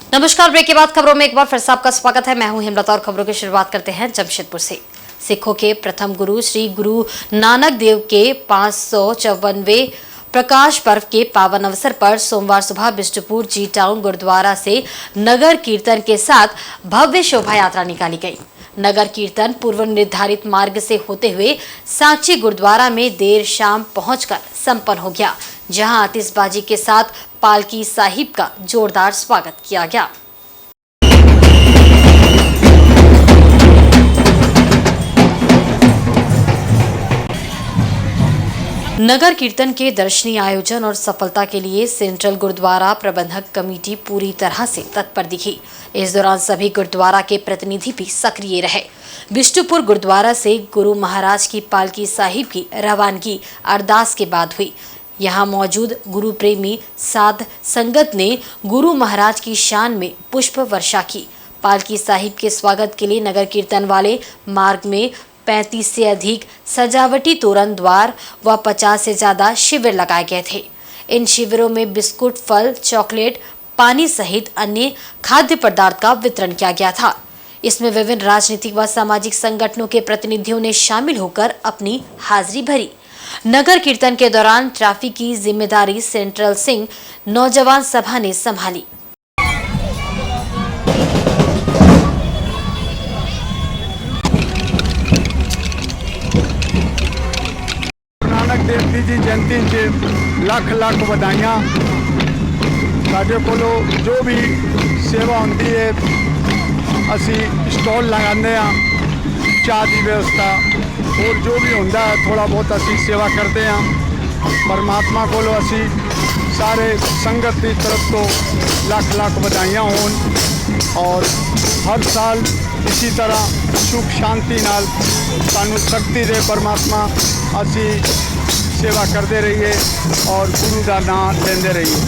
नमस्कार। ब्रेक के बाद खबरों में एक बार फिर से आपका स्वागत है। मैं हूं हेमलता और खबरों की शुरुआत करते हैं जमशेदपुर से। सिखों के प्रथम गुरु श्री गुरु नानक देव के 554वें प्रकाश पर्व के पावन अवसर पर सोमवार सुबह बिष्टुपुर जी टाउन गुरुद्वारा से नगर कीर्तन के साथ भव्य शोभा यात्रा निकाली गई। नगर कीर्तन पूर्व निर्धारित मार्ग से होते हुए सांची गुरुद्वारा में देर शाम पहुंचकर संपन्न हो गया, जहां आतिशबाजी के साथ पालकी साहिब का जोरदार स्वागत किया गया। नगर कीर्तन के दर्शनीय आयोजन और सफलता के लिए सेंट्रल गुरुद्वारा प्रबंधक कमेटी पूरी तरह से तत्पर दिखी। इस दौरान सभी गुरुद्वारा के प्रतिनिधि भी सक्रिय रहे। बिष्टुपुर गुरुद्वारा से गुरु महाराज की पालकी साहिब की रवानगी अरदास के बाद हुई। यहाँ मौजूद गुरु प्रेमी साध संगत ने गुरु महाराज की शान में पुष्प वर्षा की। पालकी साहिब के स्वागत के लिए नगर कीर्तन वाले मार्ग में 35 से अधिक सजावटी तोरण द्वार व 50 से ज्यादा शिविर लगाए गए थे। इन शिविरों में बिस्कुट, फल, चॉकलेट, पानी सहित अन्य खाद्य पदार्थ का वितरण किया गया था। इसमें विभिन्न राजनीतिक व सामाजिक संगठनों के प्रतिनिधियों ने शामिल होकर अपनी हाजिरी भरी। नगर कीर्तन के दौरान ट्रैफिक की जिम्मेदारी सेंट्रल सिंह नौजवान सभा ने संभाली। नानक देव जी जयंती के ਲੱਖ ਲੱਖ ਵਧਾਈਆਂ। ਸਾਡੇ ਕੋਲੋਂ ਜੋ ਵੀ ਸੇਵਾ ਹੁੰਦੀ ਹੈ ਅਸੀਂ ਸਟਾਲ ਲਗਾਉਂਦੇ ਹਾਂ, ਚਾਹ ਦੀ ਵਿਵਸਥਾ और जो भी ਹੁੰਦਾ थोड़ा बहुत ਅਸੀਂ सेवा करते हैं। परमात्मा ਕੋਲੋਂ ਅਸੀਂ सारे संगत की तरफ तो ਲੱਖ ਲੱਖ ਵਧਾਈਆਂ होन और हर साल इसी तरह सुख शांति नाल सानू शक्ति दे परमात्मा। असी सेवा करते रहिए और गुरु का नाम लेंदे रहिए।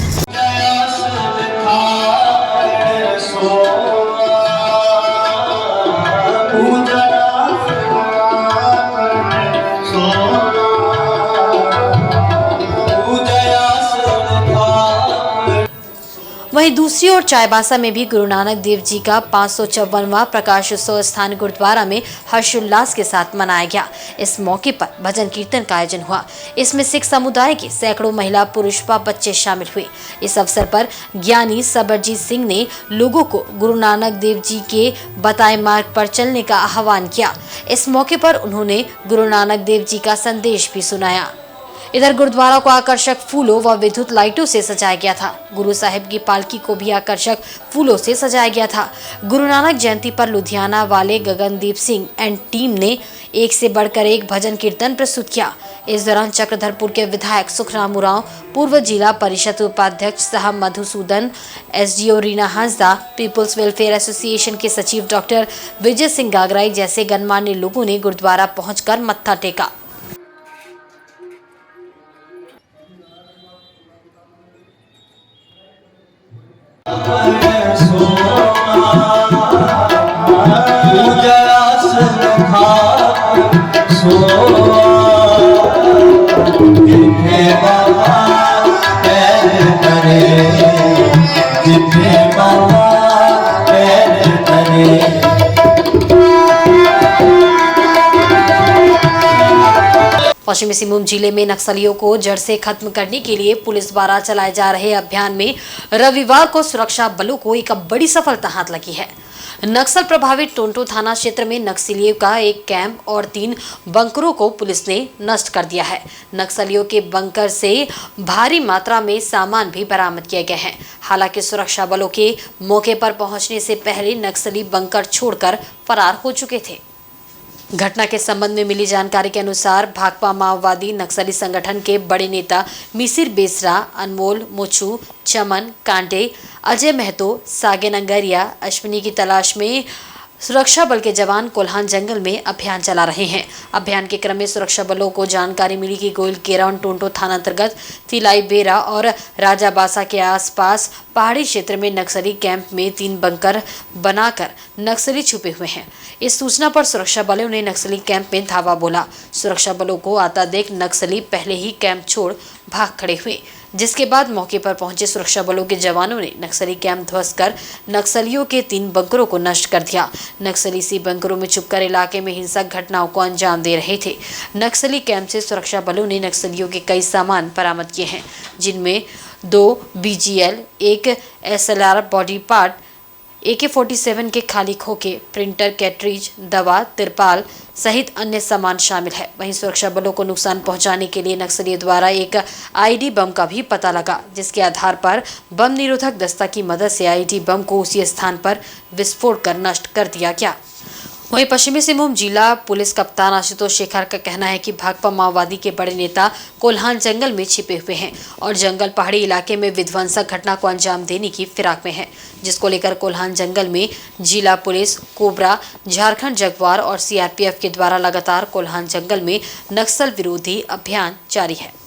वहीं दूसरी ओर चाईबासा में भी गुरु नानक देव जी का 554वां प्रकाश उत्सव स्थानीय गुरुद्वारा में हर्षोल्लास के साथ मनाया गया। इस मौके पर भजन कीर्तन का आयोजन हुआ। इसमें सिख समुदाय के सैकड़ों महिला, पुरुष व बच्चे शामिल हुए। इस अवसर पर ज्ञानी सबरजीत सिंह ने लोगों को गुरु नानक देव जी के बताए मार्ग पर चलने का आह्वान किया। इस मौके पर उन्होंने गुरु नानक देव जी का संदेश भी सुनाया। इधर गुरुद्वारा को आकर्षक फूलों व विद्युत लाइटों से सजाया गया था। गुरु साहिब की पालकी को भी आकर्षक फूलों से सजाया गया था। गुरु नानक जयंती पर लुधियाना वाले गगनदीप सिंह एंड टीम ने एक से बढ़कर एक भजन कीर्तन प्रस्तुत किया। इस दौरान चक्रधरपुर के विधायक सुखराम उरांव, पूर्व जिला परिषद उपाध्यक्ष साहब Madhusudan, SDO Reena Hansda, peoples welfare association के सचिव डॉक्टर विजय सिंह गागराई जैसे गणमान्य लोगों ने गुरुद्वारा पहुंचकर मत्था टेका। पश्चिमी सिंहभूम जिले में नक्सलियों को जड़ से खत्म करने के लिए पुलिस द्वारा चलाए जा रहे अभियान में रविवार को सुरक्षा बलों को एक बड़ी सफलता हाथ लगी है। नक्सल प्रभावित टोंटो थाना क्षेत्र में नक्सलियों का एक कैंप और 3 बंकरों को पुलिस ने नष्ट कर दिया है। नक्सलियों के बंकर से भारी मात्रा में सामान भी बरामद किए गए हैं। हालांकि सुरक्षा बलों के मौके पर पहुंचने से पहले नक्सली बंकर छोड़कर फरार हो चुके थे। घटना के संबंध में मिली जानकारी के अनुसार भाकपा माओवादी नक्सली संगठन के बड़े नेता मिसिर बेसरा, अनमोल मोचू, चमन कांटे, अजय महतो, सागे नंगरिया, अश्विनी की तलाश में सुरक्षा बल के जवान कोल्हान जंगल में अभियान चला रहे हैं। अभियान के क्रम में सुरक्षा बलों को जानकारी मिली कि गोयल केराउन टोंटो थाना अंतर्गत तिलाई बेरा और राजाबासा के आसपास पहाड़ी क्षेत्र में नक्सली कैंप में 3 बंकर बनाकर नक्सली छुपे हुए हैं। इस सूचना पर सुरक्षा बलों ने नक्सली कैंप में धावा बोला। सुरक्षा बलों को आता देख नक्सली पहले ही कैंप छोड़ भाग खड़े हुए, जिसके बाद मौके पर पहुंचे सुरक्षा बलों के जवानों ने नक्सली कैंप ध्वस्त कर नक्सलियों के 3 बंकरों को नष्ट कर दिया। नक्सली इसी बंकरों में छुपकर इलाके में हिंसक घटनाओं को अंजाम दे रहे थे। नक्सली कैंप से सुरक्षा बलों ने नक्सलियों के कई सामान बरामद किए हैं, जिनमें 2 BGL, 1 SLR body part, AK-47 के खाली खोखे, प्रिंटर, कैट्रिज, दवा, तिरपाल सहित अन्य सामान शामिल है। वहीं सुरक्षा बलों को नुकसान पहुंचाने के लिए नक्सलियों द्वारा एक आईडी बम का भी पता लगा, जिसके आधार पर बम निरोधक दस्ता की मदद से आईडी बम को उसी स्थान पर विस्फोट कर नष्ट कर दिया गया। वहीं पश्चिमी सिंहभूम जिला पुलिस कप्तान आशुतोष शेखर का कहना है कि भाकपा माओवादी के बड़े नेता कोल्हान जंगल में छिपे हुए हैं और जंगल पहाड़ी इलाके में विध्वंसक घटना को अंजाम देने की फिराक में है, जिसको लेकर कोल्हान जंगल में जिला पुलिस, कोबरा, झारखंड जगुआर और CRPF के द्वारा लगातार कोल्हान जंगल में नक्सल विरोधी अभियान जारी है।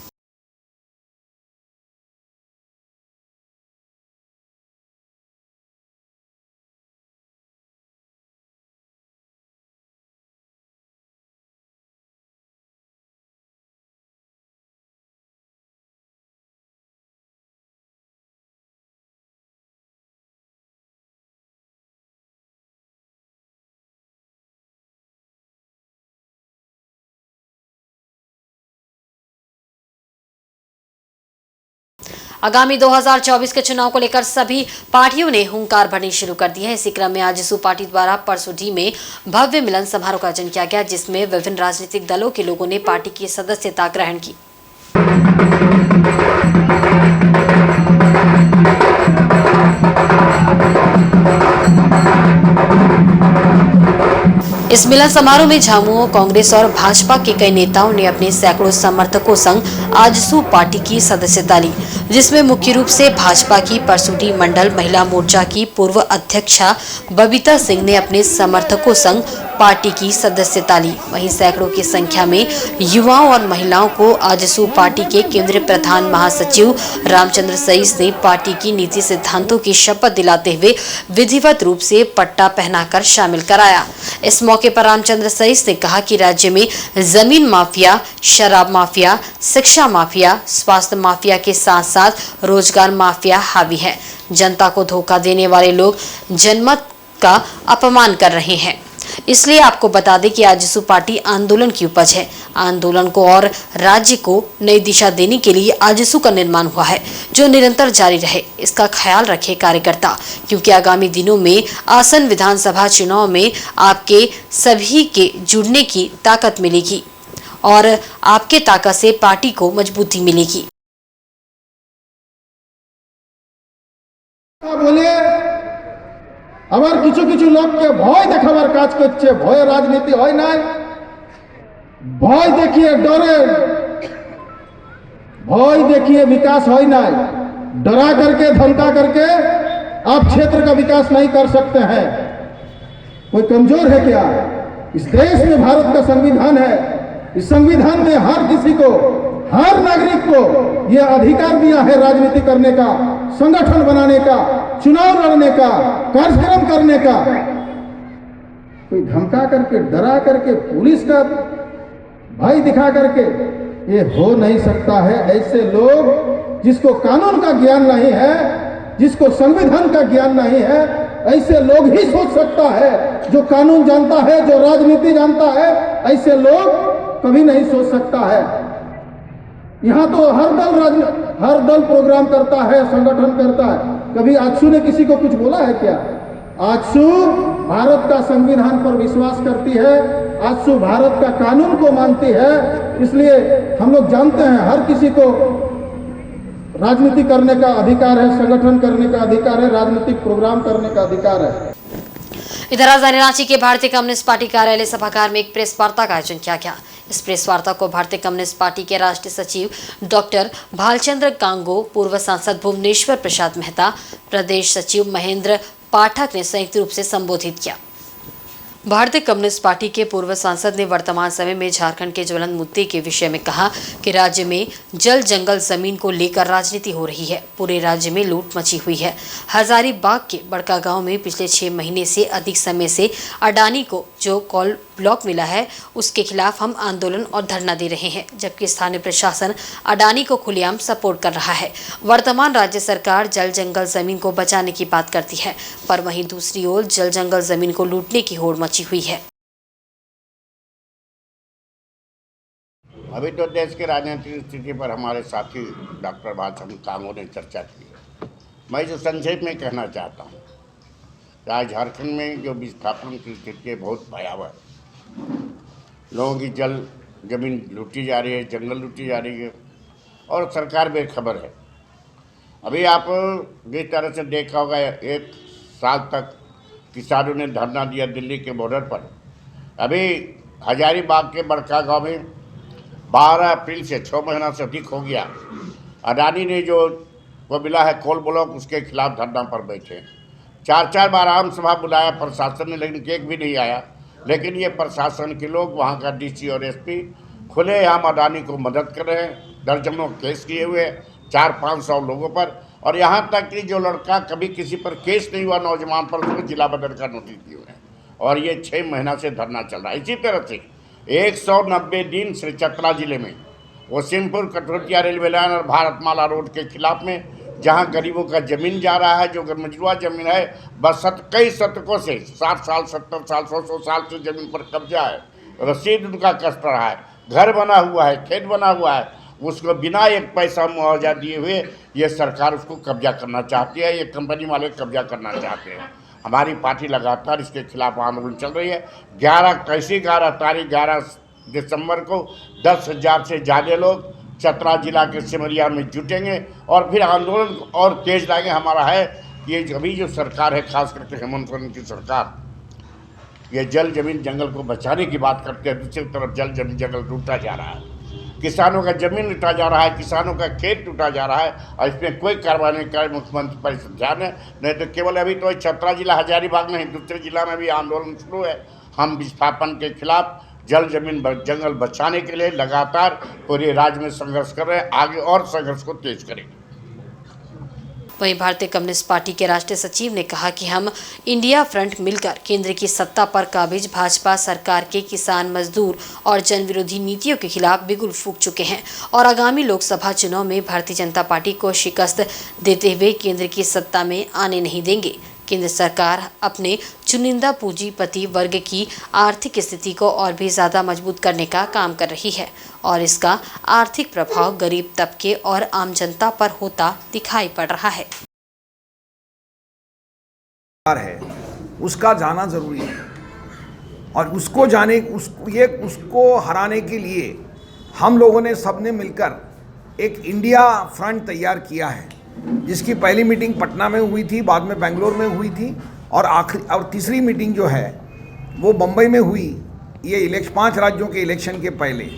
आगामी 2024 के चुनाव को लेकर सभी पार्टियों ने हुंकार भरनी शुरू कर दी है। इसी क्रम में आजसू पार्टी द्वारा परसोडी में भव्य मिलन समारोह का आयोजन किया गया, जिसमें विभिन्न राजनीतिक दलों के लोगों ने पार्टी की सदस्यता ग्रहण की। इस मिलन समारोह में झामुमो, कांग्रेस और भाजपा के कई नेताओं ने अपने सैकड़ों समर्थकों संग आजसू पार्टी की सदस्यता ली, जिसमें मुख्य रूप से भाजपा की परसोडी मंडल महिला मोर्चा की पूर्व अध्यक्षा बबीता सिंह ने अपने समर्थकों संग पार्टी की सदस्यता ली। वहीं सैकड़ों की संख्या में युवाओं और महिलाओं को आजसू पार्टी के केंद्रीय प्रधान महासचिव रामचंद्र सईस ने पार्टी की नीति सिद्धांतों की शपथ दिलाते हुए विधिवत रूप से पट्टा पहनाकर शामिल कराया। इस मौके पर रामचंद्र सईस ने कहा कि राज्य में जमीन माफिया, शराब माफिया, शिक्षा माफिया, स्वास्थ्य माफिया के साथ साथ रोजगार माफिया हावी है। जनता को धोखा देने वाले लोग जनमत का अपमान कर रहे हैं। इसलिए आपको बता दें कि आजसू पार्टी आंदोलन की उपज है। आंदोलन को और राज्य को नई दिशा देने के लिए आजसू का निर्माण हुआ है, जो निरंतर जारी रहे, इसका ख्याल रखे कार्यकर्ता, क्योंकि आगामी दिनों में आसन विधानसभा चुनाव में आपके सभी के जुड़ने की ताकत मिलेगी और आपके ताकत से पार्टी को मजबूती मिलेगी। আবার কিছু কিছু লোককে ভয় দেখাবার কাজ করছে। ভয় রাজনীতি হয় নাই, ভয় দেখিয়ে ডরে, ভয় দেখিए विकास হয় নাই। डरा करके धमका करके आप क्षेत्र का विकास नहीं कर सकते हैं। कोई कमजोर है क्या? इस देश में भारत का संविधान है। इस संविधान में हर किसी को, हर नागरिक को यह अधिकार दिया है राजनीति करने का, संगठन बनाने का, चुनाव लड़ने का, कार्यक्रम करने का। कोई धमका करके, डरा करके, पुलिस का भय दिखा करके ये हो नहीं सकता है। ऐसे लोग जिसको कानून का ज्ञान नहीं है, जिसको संविधान का ज्ञान नहीं है, ऐसे लोग ही सोच सकता है। जो कानून जानता है, जो राजनीति जानता है, ऐसे लोग कभी नहीं सोच सकता है। यहाँ तो हर दल प्रोग्राम करता है, संगठन करता है। कभी आजसू ने किसी को कुछ बोला है क्या? आजसू भारत का संविधान पर विश्वास करती है, आजसू भारत का कानून को मानती है। इसलिए हम लोग जानते हैं हर किसी को राजनीति करने का अधिकार है, संगठन करने का अधिकार है, राजनीतिक प्रोग्राम करने का अधिकार है। इधर राजधानी रांची के भारतीय कम्युनिस्ट पार्टी कार्यालय सभागार में एक प्रेस वार्ता का आयोजन किया गया। इस प्रेस वार्ता को भारतीय कम्युनिस्ट पार्टी के राष्ट्रीय सचिव डॉक्टर भालचंद्र कांगो, पूर्व सांसद भुवनेश्वर प्रसाद मेहता, प्रदेश सचिव महेंद्र पाठक ने संयुक्त रूप से संबोधित किया। भारतीय कम्युनिस्ट पार्टी के पूर्व सांसद ने वर्तमान समय में झारखंड के ज्वलंत मुद्दे के विषय में कहा कि राज्य में जल जंगल जमीन को लेकर राजनीति हो रही है। पूरे राज्य में लूट मची हुई है। हजारीबाग के बड़का गांव में पिछले 6 महीने से अधिक समय से अडानी को जो ब्लॉक मिला है उसके खिलाफ हम आंदोलन और धरना दे रहे हैं, जबकि स्थानीय प्रशासन अडानी को खुलेआम सपोर्ट कर रहा है। वर्तमान राज्य सरकार जल जंगल जमीन को बचाने की बात करती है, पर वहीं दूसरी ओर जल जंगल जमीन को लूटने की होड़ मची हुई है। अभी तो देश की राजनीतिक स्थिति पर हमारे साथी डॉक्टर भाषम कांगो ने चर्चा की है। मैं इसे संक्षेप में कहना चाहता हूँ कि आज झारखंड में जो विस्थापन की स्थिति है बहुत भयावह है। लोगों की जमीन लूटी जा रही है, जंगल लूटी जा रही है और सरकार बेखबर है। अभी आप जिस तरह से देखा होगा 1 साल तक किसानों ने धरना दिया दिल्ली के बॉर्डर पर। अभी हजारीबाग के बड़का गांव में 12 अप्रैल से 6 महीना से अधिक हो गया, अडानी ने जो वो मिला है कोल ब्लॉक उसके खिलाफ धरना पर बैठे। 4 बार आम सभा बुलाया प्रशासन ने, लेकिन एक भी नहीं आया। लेकिन ये प्रशासन के लोग, वहाँ का डीसी और एसपी खुलेआम अडानी को मदद कर रहे हैं। दर्जनों केस किए हुए 400-500 लोगों पर, और यहाँ तक कि जो लड़का कभी किसी पर केस नहीं हुआ नौजवान पर, उसको जिला बदल का नोटिस दिए हुए हैं। और ये 6 महीना से धरना चल रहा है। इसी तरह से 190 दिन श्री चतरा जिले में वसीमपुर कटोरिया रेलवे लाइन और भारतमाला रोड के खिलाफ में, जहां गरीबों का जमीन जा रहा है, जो मजरूआ जमीन है, बस कई शतकों से 60 साल 70 साल 100 साल से जमीन पर कब्जा है, रसीद उनका कष्ट रहा है, घर बना हुआ है, खेत बना हुआ है, उसको बिना एक पैसा मुआवजा दिए हुए ये सरकार उसको कब्जा करना चाहती है, ये कंपनी वाले कब्जा करना चाहते हैं। हमारी पार्टी लगातार इसके खिलाफ आंदोलन चल रही है। 11 दिसंबर को 10,000 से ज़्यादा लोग चतरा जिला के सिमरिया में जुटेंगे और फिर आंदोलन और तेज लाएंगे। हमारा है ये अभी जो सरकार है, खास करके हेमंत सोरेन की सरकार, ये जल जमीन जंगल को बचाने की बात करते हैं, दूसरी तरफ जल जमीन जंगल लूटा जा रहा है, किसानों का जमीन लूटा जा रहा है, किसानों का खेत लूटा जा रहा है, और इसमें कोई कार्रवाई नहीं कर मुख्यमंत्री पर ध्यान है। नहीं तो केवल अभी तो चतरा जिला हजारीबाग नहीं, दूसरे जिला में भी आंदोलन शुरू है। हम विस्थापन के खिलाफ जल जमीन जंगल बचाने के लिए लगातार पूरे राज्य में संघर्ष कर रहे हैं, आगे और संघर्ष को तेज करेंगे। वहीं भारतीय कम्युनिस्ट पार्टी के राष्ट्रीय सचिव ने कहा कि हम इंडिया फ्रंट मिलकर केंद्र की सत्ता पर काबिज भाजपा सरकार के किसान, मजदूर और जन विरोधी नीतियों के खिलाफ बिगुल फूंक चुके हैं और आगामी लोकसभा चुनाव में भारतीय जनता पार्टी को शिकस्त देते हुए केंद्र की सत्ता में आने नहीं देंगे। केंद्र सरकार अपने चुनिंदा पूंजीपति वर्ग की आर्थिक स्थिति को और भी ज़्यादा मजबूत करने का काम कर रही है और इसका आर्थिक प्रभाव गरीब तबके और आम जनता पर होता दिखाई पड़ रहा है। उसका जाना जरूरी है और उसको हराने के लिए हम लोगों ने सबने मिलकर एक इंडिया फ्रंट तैयार किया है, जिसकी पहली मीटिंग पटना में हुई थी, बाद में बेंगलोर में हुई थी और तीसरी मीटिंग जो है वो बम्बई में हुई, ये 5 राज्यों के इलेक्शन के पहले।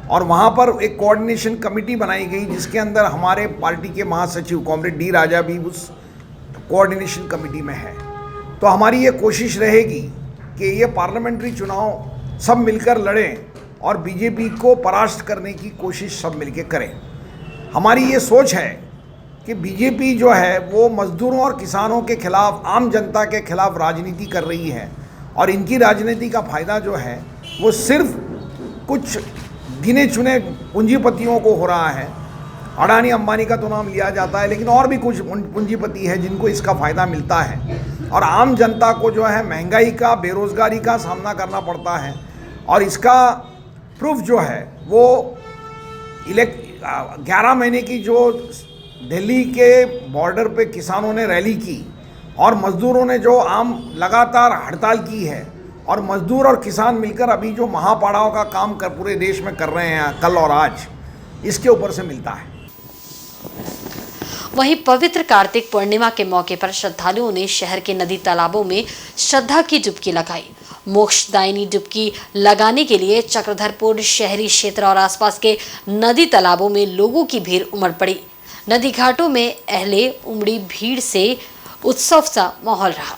और वहाँ पर एक कोऑर्डिनेशन कमेटी बनाई गई, जिसके अंदर हमारे पार्टी के महासचिव कॉमरेड डी राजा भी उस कोऑर्डिनेशन कमेटी में है। तो हमारी ये कोशिश रहेगी कि ये पार्लियामेंट्री चुनाव सब मिलकर लड़ें और बीजेपी को परास्त करने की कोशिश सब मिलकर करें। हमारी ये सोच है कि बीजेपी जो है वो मजदूरों और किसानों के खिलाफ, आम जनता के खिलाफ राजनीति कर रही है और इनकी राजनीति का फ़ायदा जो है वो सिर्फ कुछ गिने चुने पूंजीपतियों को हो रहा है। अडानी अंबानी का तो नाम लिया जाता है, लेकिन और भी कुछ पूंजीपति है जिनको इसका फ़ायदा मिलता है और आम जनता को जो है महंगाई का, बेरोज़गारी का सामना करना पड़ता है। और इसका प्रूफ जो है वो 11 महीने की जो दिल्ली के बॉर्डर पे किसानों ने रैली की और मज़दूरों ने जो लगातार हड़ताल की है, और मज़दूर और किसान मिलकर अभी जो महापड़ाव का काम पूरे देश में कर रहे हैं कल और आज, इसके ऊपर से मिलता है। वहीं पवित्र कार्तिक पूर्णिमा के मौके पर श्रद्धालुओं ने शहर के नदी तालाबों में श्रद्धा की डुबकी लगाई। मोक्षदायिनी डुबकी लगाने के लिए चक्रधरपुर शहरी क्षेत्र और आसपास के नदी तालाबों में लोगों की भीड़ उमड़ पड़ी। नदी घाटों में अहले उमड़ी भीड़ से उत्सव सा माहौल रहा।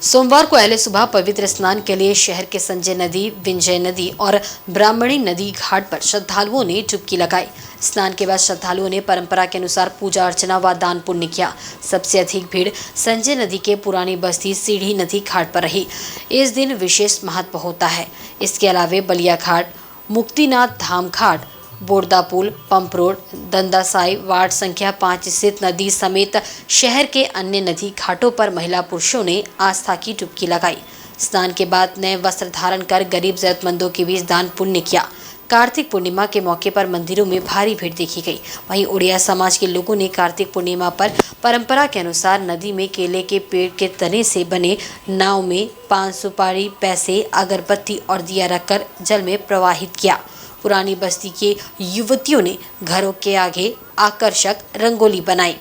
सोमवार को अहले सुबह पवित्र स्नान के लिए शहर के संजय नदी, विंजय नदी और ब्राह्मणी नदी घाट पर श्रद्धालुओं ने डुबकी लगाई। स्नान के बाद श्रद्धालुओं ने परंपरा के अनुसार पूजा अर्चना व दान पुण्य किया। सबसे अधिक भीड़ संजय नदी के पुरानी बस्ती सीढ़ी नदी घाट पर रही। इस दिन विशेष महत्व होता है। इसके अलावा बलिया घाट, मुक्तिनाथ धाम घाट, बोरदा पुल, पंप रोड, दंदासाई वार्ड संख्या 5 स्थित नदी समेत शहर के अन्य नदी घाटों पर महिला पुरुषों ने आस्था की डुबकी लगाई। स्नान के बाद नए वस्त्र धारण कर गरीब जरूरतमंदों के बीच दान पुण्य किया। कार्तिक पूर्णिमा के मौके पर मंदिरों में भारी भीड़ देखी गई। वहीं उड़िया समाज के लोगों ने कार्तिक पूर्णिमा पर परंपरा के अनुसार नदी में केले के पेड़ के तने से बने नाव में पान, सुपारी, पैसे, अगरबत्ती और दिया रखकर जल में प्रवाहित किया। पुरानी बस्ती के युवतियों ने घरों के आगे आकर्षक रंगोली बनाई।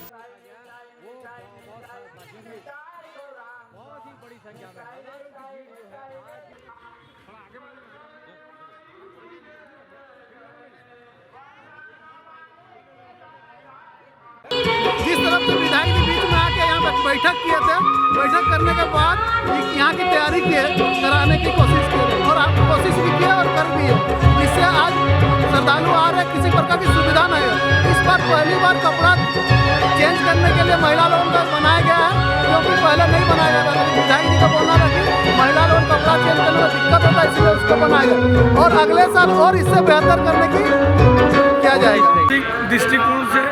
जिस तरफ से विधायक के बीच में आके यहाँ पे बैठक किए थे, बैठक करने के बाद यहाँ की तैयारी किए, कराने की कोशिश की और आप कोशिश भी किए और कर भी है। इससे आज श्रद्धालु आ रहे, किसी प्रकार की सुविधा नहीं है। इस बार पहली बार कपड़ा चेंज करने के लिए महिला लोगों का बनाया गया है, क्योंकि पहले नहीं बनाया जाता था। विधायक जी का बोलना था कि महिला लोगों कपड़ा चेंज करने में दिक्कत होता है, इसलिए उसको बनाया गया और अगले साल और इससे बेहतर करने की किया जाएगा। दृष्टिकोण से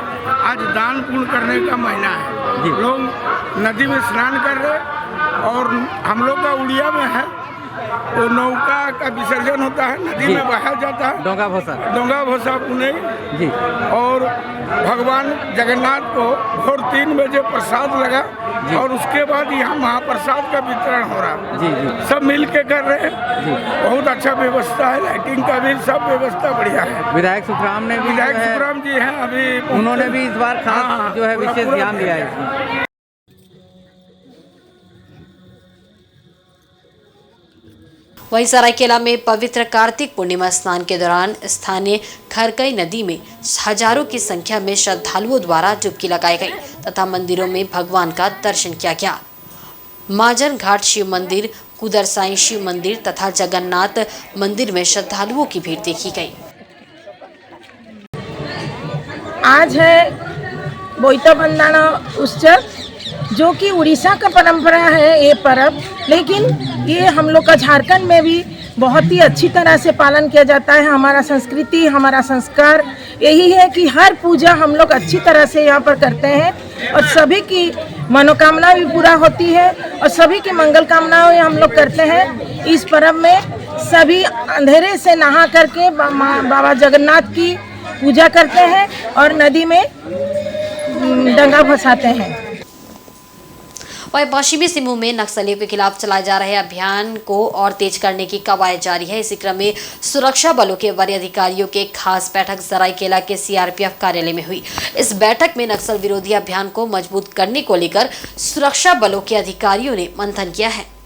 आज दान पुण्य करने का महीना है। लोग नदी में स्नान कर रहे और हम लोग का उड़िया में है वो नौका का विसर्जन होता है, नदी में बहाया जाता है, डोंगा भोसा पुणे जी। और भगवान जगन्नाथ को भोर 3 बजे प्रसाद लगा और उसके बाद यहाँ महाप्रसाद का वितरण हो रहा है जी। सब मिल के कर रहे हैं जी। बहुत अच्छा व्यवस्था है, लाइटिंग का भी सब व्यवस्था बढ़िया है। विधायक सुखराम ने भी विधायक सुखराम जी हैं, अभी उन्होंने भी इस बार खास जो है विशेष ध्यान दिया है। वहीं सरायकेला में पवित्र कार्तिक पूर्णिमा स्नान के दौरान स्थानीय खरकई नदी में हजारों की संख्या में श्रद्धालुओं द्वारा डुबकी लगाई गई तथा मंदिरों में भगवान का दर्शन किया गया। माजन घाट शिव मंदिर, कुदरसाई शिव मंदिर तथा जगन्नाथ मंदिर में श्रद्धालुओं की भीड़ देखी गई। आज है बोईता बंदाना उत्सव, जो कि उड़ीसा का परंपरा है ये पर्व, लेकिन ये हम लोग का झारखंड में भी बहुत ही अच्छी तरह से पालन किया जाता है। हमारा संस्कृति, हमारा संस्कार यही है कि हर पूजा हम लोग अच्छी तरह से यहाँ पर करते हैं और सभी की मनोकामना भी पूरा होती है और सभी की मंगल कामनाएं हम लोग करते हैं। इस पर्व में सभी अंधेरे से नहा करके बाबा जगन्नाथ की पूजा करते हैं और नदी में डंगा भसाते हैं। वहीं पश्चिमी सिंहभूम में नक्सलियों के खिलाफ चलाए जा रहे अभियान को और तेज करने की कवायद जारी है। इसी क्रम में सुरक्षा बलों के वरीय अधिकारियों की खास बैठक सरायकेला के सीआरपीएफ कार्यालय में हुई। इस बैठक में नक्सल विरोधी अभियान को मजबूत करने को लेकर सुरक्षा बलों के अधिकारियों ने मंथन किया है।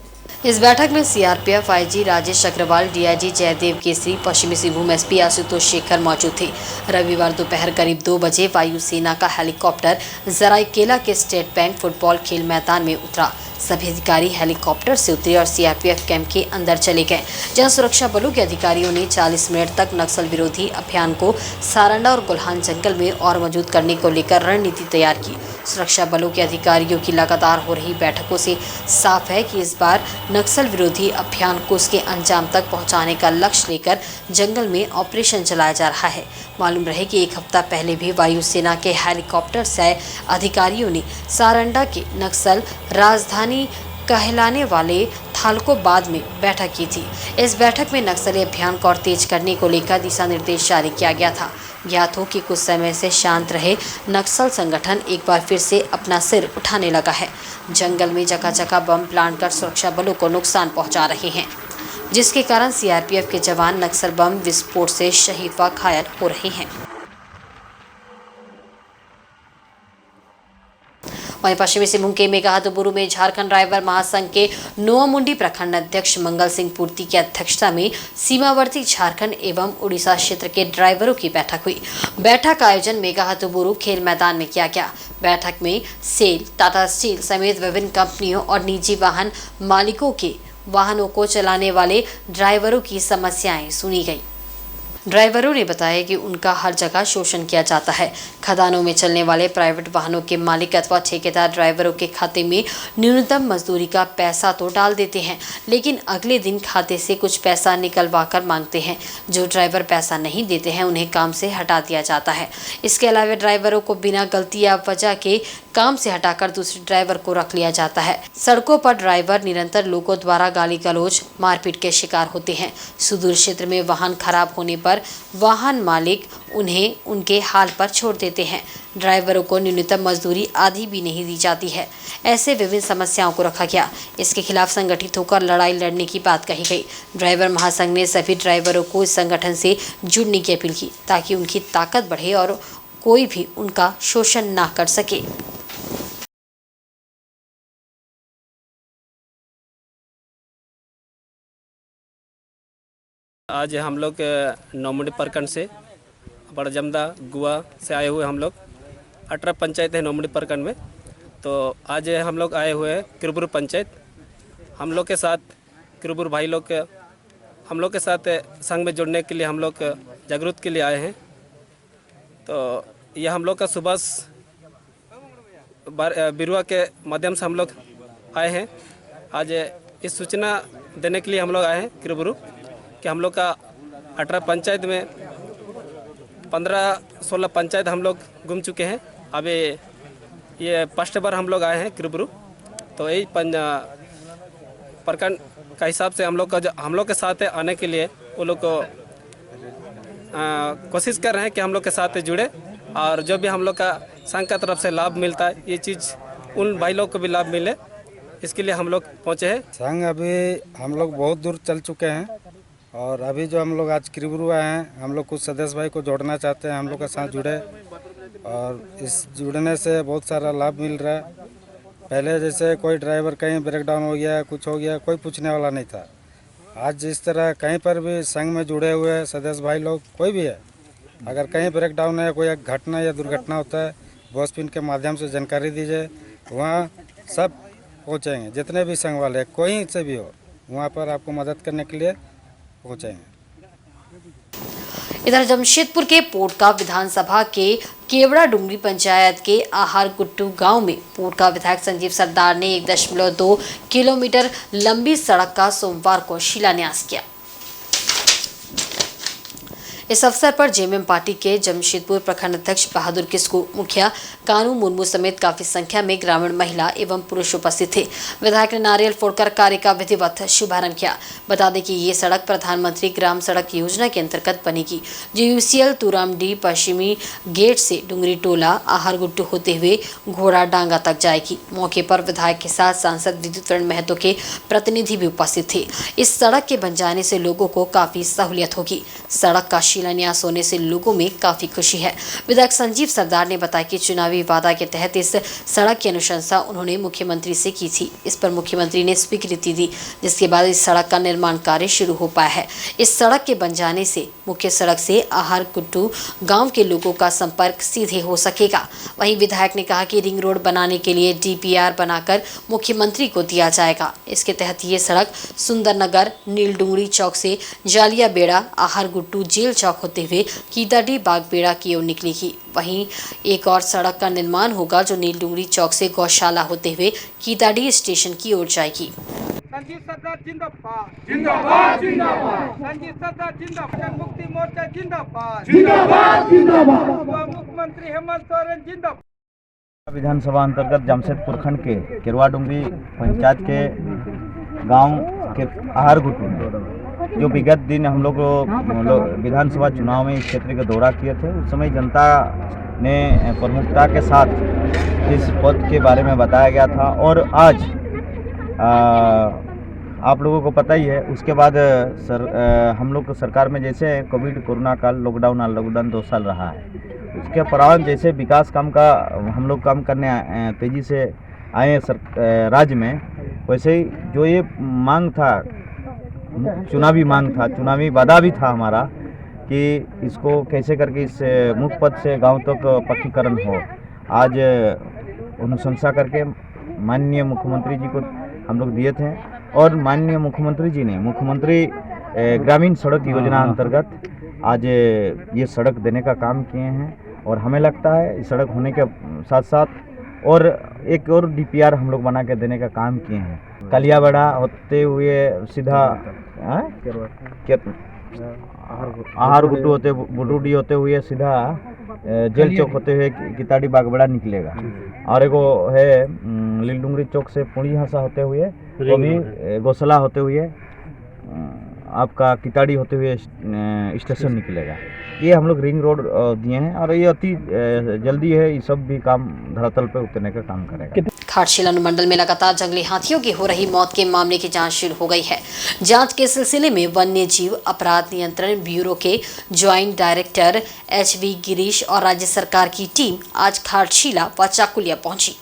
इस बैठक में CRPF IG Rajesh Agarwal, DIG Jaidev Kesari, पश्चिमी सिंहभूम एसपी आशुतोष शेखर मौजूद थे। रविवार दोपहर करीब 2 बजे वायुसेना का हेलीकॉप्टर सरायकेला के स्टेट बैंक फुटबॉल खेल मैदान में उतरा। सभी अधिकारी हेलीकॉप्टर से उतरे और सीआरपीएफ कैंप के अंदर चले गए, जहां सुरक्षा बलों के अधिकारियों ने 40 मिनट तक नक्सल विरोधी अभियान को सारंडा और गुल्हान जंगल में और मजबूत करने को लेकर रणनीति तैयार की। सुरक्षा बलों के अधिकारियों की लगातार हो रही बैठकों से साफ है कि इस बार नक्सल विरोधी अभियान को उसके अंजाम तक पहुंचाने का लक्ष्य लेकर जंगल में ऑपरेशन चलाया जा रहा है। मालूम रहे कि 1 हफ्ता पहले भी वायुसेना के हेलीकॉप्टर से अधिकारियों ने सारंडा के नक्सल राजधानी कहलाने वाले थालकोबाद में बैठक की थी। इस बैठक में नक्सली अभियान को और तेज करने को लेकर दिशा निर्देश जारी किया गया था। ज्ञात हो कि कुछ समय से शांत रहे नक्सल संगठन एक बार फिर से अपना सिर उठाने लगा है। जंगल में जगह जगह बम प्लांट कर सुरक्षा बलों को नुकसान पहुंचा रहे हैं, जिसके कारण सीआरपीएफ के जवान नक्सल बम विस्फोट से शहीद व घायल हो रहे हैं। वहीं पश्चिमी सिंहभूम के मेघातुबुरु में झारखंड ड्राइवर महासंघ के नोआमुंडी प्रखंड अध्यक्ष मंगल सिंह पूर्ति की अध्यक्षता में सीमावर्ती झारखंड एवं उड़ीसा क्षेत्र के ड्राइवरों की बैठक हुई। बैठक का आयोजन मेघातुबुरु खेल मैदान में किया गया। बैठक में सेल, टाटा स्टील समेत विभिन्न कंपनियों और निजी वाहन मालिकों के वाहनों को चलाने वाले ड्राइवरों की समस्याएं सुनी गई। ड्राइवरों ने बताया कि उनका हर जगह शोषण किया जाता है। खदानों में चलने वाले प्राइवेट वाहनों के मालिक अथवा ठेकेदार ड्राइवरों के खाते में न्यूनतम मजदूरी का पैसा तो डाल देते हैं, लेकिन अगले दिन खाते से कुछ पैसा निकलवा कर मांगते हैं। जो ड्राइवर पैसा नहीं देते हैं उन्हें काम से हटा दिया जाता है। इसके अलावा ड्राइवरों को बिना गलती या वजह के काम से हटाकर दूसरे ड्राइवर को रख लिया जाता है। सड़कों पर ड्राइवर निरंतर लोगों द्वारा गाली गलौज, मारपीट के शिकार होते हैं। सुदूर क्षेत्र में वाहन खराब होने पर वाहन मालिक उन्हें उनके हाल पर छोड़ देते हैं। ड्राइवरों को न्यूनतम मजदूरी आदि भी नहीं दी जाती है। ऐसे विभिन्न समस्याओं को रखा गया। इसके खिलाफ संगठित होकर लड़ाई लड़ने की बात कही गई। ड्राइवर महासंघ ने सभी ड्राइवरों को इस संगठन से जुड़ने की अपील की ताकि उनकी ताकत बढ़े और कोई भी उनका शोषण ना कर सके। आज हम लोग नौमुंडी प्रखंड से बड़जमदा गुआ से आए हुए हम लोग 18 पंचायत है नौमुंडी प्रखंड में। तो आज हम लोग आए हुए हैं किरबुर पंचायत। हम लोग के साथ किरबुर भाई लोग हम लोग के साथ संघ में जुड़ने के लिए हम लोग जागरूक के लिए आए हैं। तो यह हम लोग का सुबह बिरुआ के माध्यम से हम लोग आए हैं। आज इस सूचना देने के लिए हम लोग आए हैं किरबुरु कि हम लोग का 18 पंचायत में 15-16 पंचायत हम लोग घूम चुके हैं। अभी ये फर्स्ट बार हम लोग आए हैं किरबुरु। तो यही प्रखंड का हिसाब से हम लोग के साथ आने के लिए वो लोग को कोशिश कर रहे हैं कि हम लोग के साथ जुड़े और जो भी हम लोग का संघ का तरफ से लाभ मिलता है ये चीज़ उन भाई लोग को भी लाभ मिले, इसके लिए हम लोग पहुँचे हैं। संघ अभी हम लोग बहुत दूर चल चुके हैं और अभी जो हम लोग आज किरबुरु आए हैं, हम लोग कुछ सदस्य भाई को जोड़ना चाहते हैं, हम लोग के साथ जुड़े और इस जुड़ने से बहुत सारा लाभ मिल रहा है। पहले जैसे कोई ड्राइवर कहीं ब्रेक डाउन हो गया, कुछ हो गया, कोई पूछने वाला नहीं था। आज जिस तरह कहीं पर भी संघ में जुड़े हुए सदस्य भाई लोग कोई भी है, अगर कहीं ब्रेक डाउन है, कोई घटना या दुर्घटना होता है, बॉस पिन के माध्यम से जानकारी दीजिए, वहाँ सब पहुँचेंगे। जितने भी संघ वाले कोई से भी हो, वहाँ पर आपको मदद करने के लिए पहुँचेंगे। इधर जमशेदपुर के पोटका विधानसभा के केवड़ा डुंगरी पंचायत के आहार गुट्टू गांव में पोटका विधायक संजीव सरदार ने 1.2 किलोमीटर लंबी सड़क का सोमवार को शिलान्यास किया। इस अवसर पर जेएमएम पार्टी के जमशेदपुर प्रखंड अध्यक्ष बहादुर किस्कू, मुखिया कानू मुर्मू समेत काफी संख्या में ग्रामीण महिला एवं पुरुष उपस्थित थे। विधायक ने नारियल फोड़कर कार्य का विधिवत शुभारंभ किया। बता दें कि ये सड़क प्रधानमंत्री ग्राम सड़क योजना के अंतर्गत बनेगी, जो यूसीएल तुरामडी पश्चिमी गेट से डुंगरी टोला आहार गुट्टू होते हुए घोड़ा डांगा तक जाएगी। मौके पर विधायक के साथ सांसद विद्युत महतो के प्रतिनिधि भी उपस्थित थे। इस सड़क के बन जाने से लोगों को काफी सहूलियत होगी। सड़क का शिलान्यास होने से लोगों में काफी खुशी है। विधायक संजीव सरदार ने बताया कि चुनावी वादा के तहत इस सड़क की अनुशंसा उन्होंने मुख्यमंत्री से की थी। इस पर मुख्यमंत्री ने स्वीकृति दी, जिसके बाद इस सड़क का निर्माण कार्य शुरू हो पाया है। इस सड़क के बन जाने से मुख्य सड़क से आहार गुट्टू गांव के लोगों का संपर्क सीधे हो सकेगा। वहीं विधायक ने कहा कि रिंग रोड बनाने के लिए डीपीआर बनाकर मुख्यमंत्री को दिया जाएगा। इसके तहत ये सड़क सुंदरनगर नीलडुंगरी चौक से जालिया बेड़ा आहार गुट्टू जेल चौक होते हुए कीताडी बाग बेड़ा की ओर निकलेगी। वहीं एक और सड़क का निर्माण होगा जो नीलडुंगरी चौक से गौशाला होते हुए कीताडी स्टेशन की ओर जाएगी। संजीव सरदार जिंदाबाद जिंदाबाद जिंदाबाद। संजीव सरदार जिंदाबाद। मुक्ति मोर्चा जिंदाबाद जिंदाबाद जिंदाबाद। मुख्यमंत्री हेमंत सोरेन जिंदाबाद। विधानसभा अंतर्गत जमशेदपुर खंड के केरवा डुंगरी पंचायत के गांव के आहार गुट्टू जो विगत दिन हम लोग विधानसभा चुनाव में इस क्षेत्र का दौरा किए थे, उस समय जनता ने प्रमुखता के साथ इस पद के बारे में बताया गया था। और आप लोगों को पता ही है। उसके बाद हम लोग को सरकार में जैसे कोविड कोरोना काल लॉकडाउन 2 साल रहा है, उसके उपरांत जैसे विकास काम का हम लोग काम करने तेज़ी से आए राज्य में, वैसे ही जो ये मांग था, चुनावी मांग था, चुनावी वादा भी था हमारा कि इसको कैसे करके इस मुख्य पथ से गांव तक पक्कीकरण हो। आज अनुशंसा करके माननीय मुख्यमंत्री जी को हम लोग दिए थे और माननीय मुख्यमंत्री जी ने मुख्यमंत्री ग्रामीण सड़क योजना अंतर्गत आज ये सड़क देने का काम किए हैं। और हमें लगता है इस सड़क होने के साथ साथ और एक और DPR हम लोग बना के देने का काम किए हैं। कलियाबड़ा होते हुए सीधा आहार गुट्टू होते बुटूडी होते हुए सीधा जेल चौक होते हुए किताड़ी बागबड़ा निकलेगा, और एक है लीलडुंगरी चौक से पुणी हंसा होते हुए, वो भी गौसला होते हुए आपका किताड़ी होते हुए स्टेशन निकलेगा। ये हम लोग रिंग रोड दिए हैं और ये अति जल्दी है, ये सब भी काम धरातल पे उतरने का काम करेगा। घाटशिला अनुमंडल में लगातार जंगली हाथियों की हो रही मौत के मामले की जांच शुरू हो गई है। जांच के सिलसिले में वन्य जीव अपराध नियंत्रण ब्यूरो के ज्वाइंट डायरेक्टर HV गिरीश और राज्य सरकार की टीम आज घाटशिला व चाकुलिया पहुंची।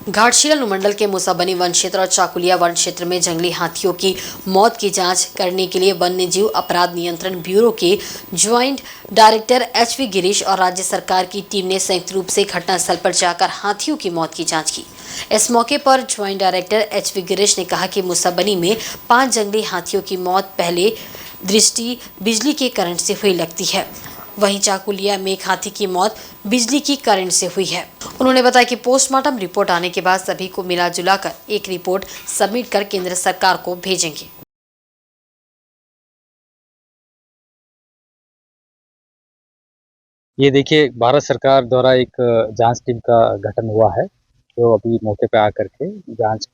घाटशिला अनुमंडल के मुसाबनी वन क्षेत्र और चाकुलिया वन क्षेत्र में जंगली हाथियों की मौत की जांच करने के लिए वन्य जीव अपराध नियंत्रण ब्यूरो के ज्वाइंट डायरेक्टर HV गिरीश और राज्य सरकार की टीम ने संयुक्त रूप से घटनास्थल पर जाकर हाथियों की मौत की जांच की। इस मौके पर ज्वाइंट डायरेक्टर HV गिरीश ने कहा कि मुसाबनी में 5 जंगली हाथियों की मौत पहले दृष्टि बिजली के करंट से हुई लगती है, वहीं चाकुलिया में एक हाथी की मौत बिजली की करंट से हुई है। उन्होंने बताया कि पोस्टमार्टम रिपोर्ट आने के बाद सभी को मिला जुलाकर एक रिपोर्ट सबमिट कर केंद्र सरकार को भेजेंगे। ये देखिए, भारत सरकार द्वारा एक जांच टीम का गठन हुआ है जो अभी मौके पे आकर के जांच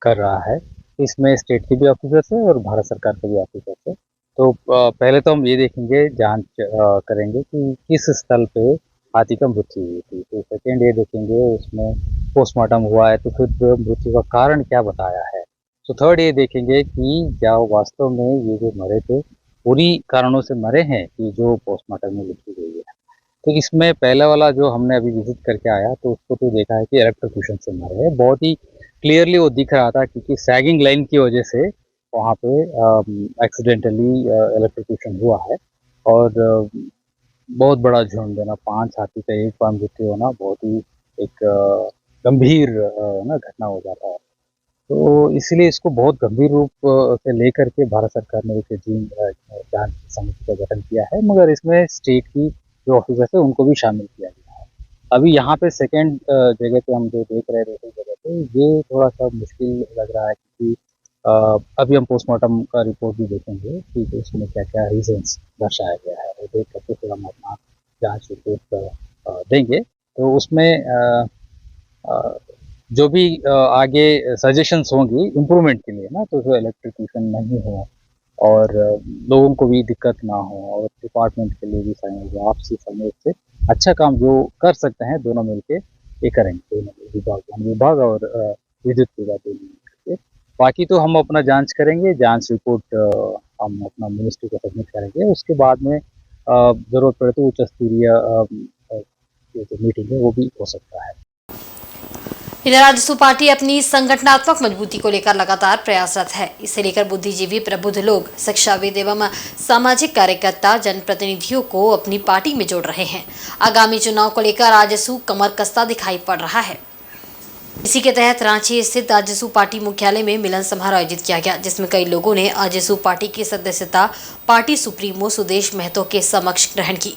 कर रहा है। इसमें स्टेट के भी ऑफिसर्स हैं और भारत सरकार के भी ऑफिसर्स हैं। तो पहले तो हम ये देखेंगे, जांच करेंगे कि किस स्थल पे हाथी का मृत्यु हुई थी। तो सेकेंड ये देखेंगे उसमें पोस्टमार्टम हुआ है तो फिर मृत्यु का कारण क्या बताया है। तो थर्ड ये देखेंगे कि क्या वास्तव में ये जो मरे थे पूरी कारणों से मरे हैं कि जो पोस्टमार्टम में लिखी गई है। तो इसमें पहला वाला जो हमने अभी विजिट करके आया तो उसको तो देखा है कि इलेक्ट्रोक्यूशन से मरे हैं। बहुत ही क्लियरली वो दिख रहा था क्योंकि सैगिंग लाइन की वजह से वहाँ पे एक्सीडेंटली इलेक्ट्रोक्यूशन हुआ है। और बहुत बड़ा झुंड देना, 5 हाथी का एक बार मृत्यु होना बहुत ही एक गंभीर घटना हो जाता है। तो इसलिए इसको बहुत गंभीर रूप से लेकर के भारत सरकार ने एक जांच समिति का गठन किया है, मगर इसमें स्टेट की जो ऑफिसर्स है उनको भी शामिल किया गया है। अभी यहाँ पे सेकेंड जगह पे हम जो देख रहे थे जगह पे ये थोड़ा सा मुश्किल लग रहा है क्योंकि अभी हम पोस्टमार्टम का रिपोर्ट भी देखेंगे कि उसमें क्या क्या रीजंस दर्शाया गया है, वो देख करके फिर हम अपना जांच रिपोर्ट देंगे। तो उसमें जो भी आगे सजेशंस होंगी इम्प्रूवमेंट के लिए ना, तो जो इलेक्ट्रिक्यूशन नहीं हो और लोगों को भी दिक्कत ना हो और डिपार्टमेंट के लिए भी सहयोग, आपसी सहयोग से अच्छा काम जो कर सकते हैं दोनों मिलके ये करेंगे, दोनों विभाग और विद्युत विभाग मिलकर। बाकी तो हम अपना जांच करेंगे, जांच रिपोर्ट हम अपना मिनिस्ट्री को सबमिट करेंगे। उसके बाद में ज़रूरत पड़े तो उच्च स्तरीय जो मीटिंग है वो भी हो सकता है। इधर आजसू पार्टी अपनी संगठनात्मक मजबूती को लेकर लगातार प्रयासरत है। इसे लेकर बुद्धिजीवी, प्रबुद्ध लोग, शिक्षाविद एवं सामाजिक कार्यकर्ता जनप्रतिनिधियों को अपनी पार्टी में जोड़ रहे हैं। आगामी चुनाव को लेकर आजसू कमर कसता दिखाई पड़ रहा है। इसी के तहत रांची स्थित आजसू पार्टी मुख्यालय में मिलन समारोह आयोजित किया गया, जिसमें कई लोगों ने आजसू पार्टी की सदस्यता पार्टी सुप्रीमो सुदेश महतो के समक्ष ग्रहण की।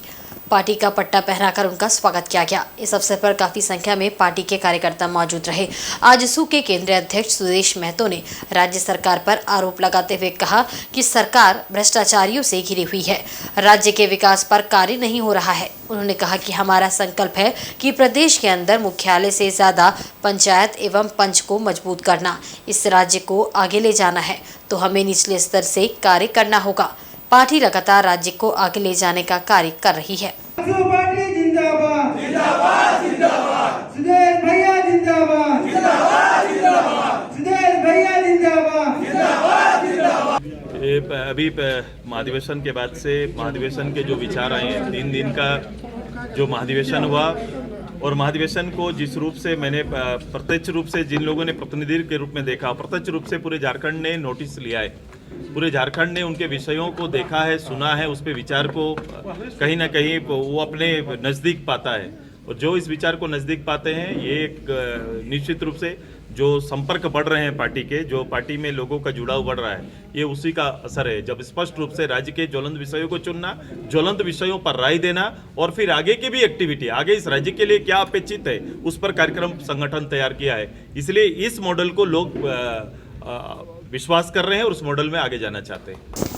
पार्टी का पट्टा पहनाकर उनका स्वागत किया गया। इस अवसर पर काफी संख्या में पार्टी के कार्यकर्ता मौजूद रहे। आजसू के केंद्रीय अध्यक्ष सुदेश महतो ने राज्य सरकार पर आरोप लगाते हुए कहा कि सरकार भ्रष्टाचारियों से घिरी हुई है, राज्य के विकास पर कार्य नहीं हो रहा है। उन्होंने कहा कि हमारा संकल्प है कि प्रदेश के अंदर मुख्यालय से ज्यादा पंचायत एवं पंच को मजबूत करना, इस राज्य को आगे ले जाना है तो हमें निचले स्तर से कार्य करना होगा। पार्टी लगातार राज्य को आगे ले जाने का कार्य कर रही है। पार्टी जिंदाबाद जिंदाबाद जिंदाबाद, सुदेश भैया जिंदाबाद जिंदाबाद जिंदाबाद, सुदेश भैया जिंदाबाद। अभी महाधिवेशन के बाद से महाधिवेशन के जो विचार आए हैं, 3 दिन का जो महाधिवेशन हुआ और महाधिवेशन को जिस रूप से मैंने प्रत्यक्ष रूप से जिन लोगों ने प्रतिनिधि के रूप में देखा, प्रत्यक्ष रूप से पूरे झारखंड ने नोटिस लिया है, पूरे झारखंड ने उनके विषयों को देखा है, सुना है, उस पे विचार को कहीं ना कहीं वो अपने नज़दीक पाता है। और जो इस विचार को नज़दीक पाते हैं, ये एक निश्चित रूप से जो संपर्क बढ़ रहे हैं पार्टी के, जो पार्टी में लोगों का जुड़ाव बढ़ रहा है, ये उसी का असर है। जब स्पष्ट रूप से राज्य के ज्वलंत विषयों को चुनना, ज्वलंत विषयों पर राय देना और फिर आगे की भी एक्टिविटी, आगे इस राज्य के लिए क्या अपेक्षित है, उस पर कार्यक्रम संगठन तैयार किया है। इसलिए इस मॉडल को लोग विश्वास कर रहे हैं और उस मॉडल में आगे जाना चाहते हैं।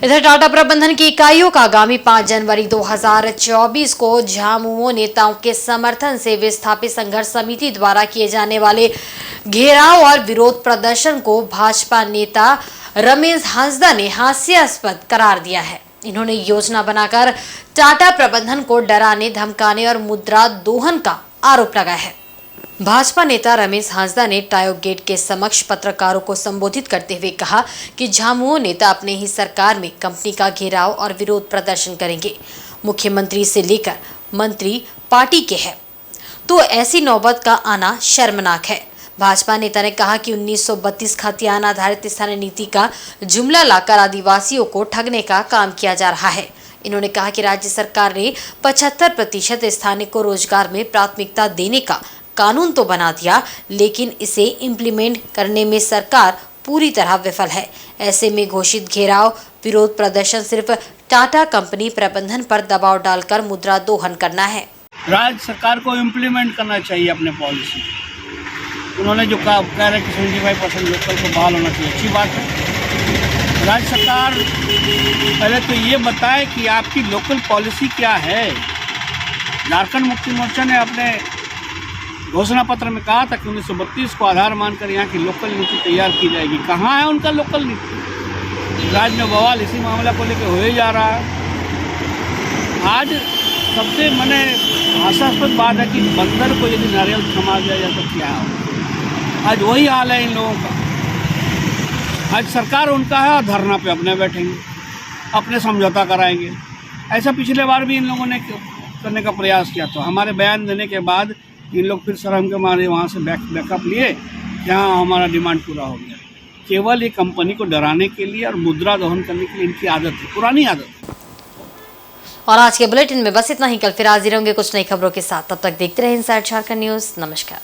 इधर टाटा प्रबंधन की इकाइयों का आगामी 5 जनवरी 2024 को झामुमो नेताओं के समर्थन से विस्थापित संघर्ष समिति द्वारा किए जाने वाले घेराव और विरोध प्रदर्शन को भाजपा नेता रमेश हांसदा ने हास्यास्पद करार दिया है। इन्होंने योजना बनाकर टाटा प्रबंधन को डराने, धमकाने और मुद्रा दोहन का आरोप लगाया है। भाजपा नेता रमेश हांसदा ने टायो गेट के समक्ष पत्रकारों को संबोधित करते हुए कहा कि झामुमो नेता अपने ही सरकार में कंपनी का घेराव और विरोध प्रदर्शन करेंगे। मुख्यमंत्री से लेकर मंत्री पार्टी के हैं, तो ऐसी नौबत का आना शर्मनाक है। भाजपा नेता ने कहा कि 1932 खातियान आधारित स्थानीय नीति का जुमला लाकर आदिवासियों को ठगने का काम किया जा रहा है। इन्होंने कहा कि राज्य सरकार ने 75% स्थानीय को रोजगार में प्राथमिकता देने का कानून तो बना दिया, लेकिन इसे इम्प्लीमेंट करने में सरकार पूरी तरह विफल है। ऐसे में घोषित घेराव विरोध प्रदर्शन सिर्फ टाटा कंपनी प्रबंधन पर दबाव डालकर मुद्रा दोहन करना है। राज्य सरकार को इम्प्लीमेंट करना चाहिए अपने पॉलिसी। उन्होंने जो कह रहे कि 75% लोकल को बहाल होना चाहिए, अच्छी बात है। राज्य सरकार पहले तो ये बताए कि आपकी लोकल पॉलिसी क्या है। झारखंड मुक्ति मोर्चा ने अपने घोषणा पत्र में कहा था कि 1932 को आधार मानकर यहाँ की लोकल नीति तैयार की जाएगी। कहाँ है उनका लोकल नीति? राज्य में बवाल इसी मामला को लेकर हो ही जा रहा है। आज सबसे मैंने हास्यास्पद बात है कि बंदर को यदि नारियल थमा दिया जाए तो क्या हो। आज वही हाल है इन लोगों का। आज सरकार उनका है और धरना पे अपने बैठेंगे, अपने समझौता कराएंगे। ऐसा पिछले बार भी इन लोगों ने करने का प्रयास किया था। हमारे बयान देने के बाद इन लोग फिर शर्म के मारे वहाँ से बैकअप लिए, यहाँ हमारा डिमांड पूरा हो गया। केवल ये कंपनी को डराने के लिए और मुद्रा दोहन करने के लिए इनकी आदत है, पुरानी आदत है। और आज के बुलेटिन में बस इतना ही। कल फिर हाजिर होंगे कुछ नई खबरों के साथ। तब तक देखते रहे इनसाइड झारखंड न्यूज। नमस्कार।